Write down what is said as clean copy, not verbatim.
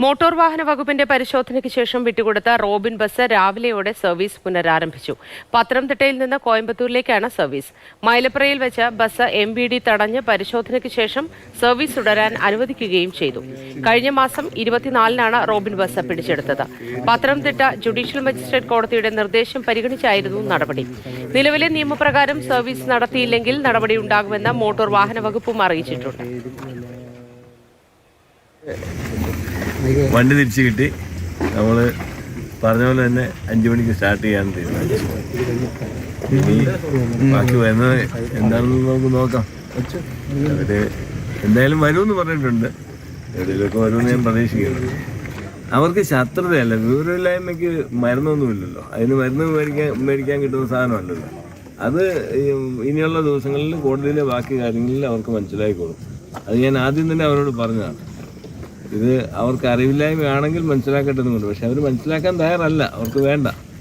Motor വാഹന വകുപ്പിന്റെ പരിശോധനയ്ക്ക് ശേഷം വിട്ടുകൊടുത്ത റോബിൻ ബസ് രാവിലെയോടെ സർവീസ് പുനരാരംഭിച്ചു. പത്തനംതിട്ടയിൽ നിന്ന് കോയമ്പത്തൂരിലേക്കാണ് സർവീസ്. മൈലപ്രയിൽ വെച്ച് ബസ് MVD തടഞ്ഞ് പരിശോധനയ്ക്ക് ശേഷം സർവീസ് തുടരാൻ അനുവദിക്കുകയും ചെയ്തു. കഴിഞ്ഞ മാസം 24-നാണ് റോബിൻ ബസ് പിടിച്ചെടുത്തത്. പത്തനംതിട്ട ജുഡീഷ്യൽ മജിസ്ട്രേറ്റ് കോടതിയുടെ നിർദ്ദേശം പരിഗണിച്ചായിരുന്നു നടപടി. നിലവിലെ നിയമപ്രകാരം സർവീസ് നടത്തിയില്ലെങ്കിൽ നടപടിയുണ്ടാകുമെന്ന് മോട്ടോർ വാഹന വകുപ്പും അറിയിച്ചിട്ടുണ്ട്. വണ്ടി തിരിച്ചു കിട്ടി. നമ്മൾ പറഞ്ഞ പോലെ തന്നെ 5 മണിക്ക് സ്റ്റാർട്ട് ചെയ്യാൻ തീരുമാനിച്ചു. ഇനി ബാക്കി വരുന്നത് എന്താണെന്ന് നമുക്ക് നോക്കാം. അവര് എന്തായാലും വരുമെന്ന് പറഞ്ഞിട്ടുണ്ട്. എവിടെയൊക്കെ വരുമെന്ന് ഞാൻ പ്രതീക്ഷിക്കുന്നു. അവർക്ക് ശത്രുതയല്ല, വിവരമില്ലായ്മയ്ക്ക് മരുന്നൊന്നുമില്ലല്ലോ. അതിന് മരുന്ന് മേടിക്കാൻ കിട്ടുന്ന സാധനമല്ലല്ലോ. അത് ഇനിയുള്ള ദിവസങ്ങളിൽ കോടതിയിലെ ബാക്കി കാര്യങ്ങളിൽ അവർക്ക് മനസ്സിലായിക്കോളും. അത് ഞാൻ ആദ്യം തന്നെ അവരോട് പറഞ്ഞതാണ്. ഇത് അവർക്ക് അറിവില്ലായ്മയാണെങ്കിൽ മനസ്സിലാക്കട്ടെന്നുണ്ട്. പക്ഷെ അവർ മനസ്സിലാക്കാൻ തയ്യാറല്ല, അവർക്ക് വേണ്ട.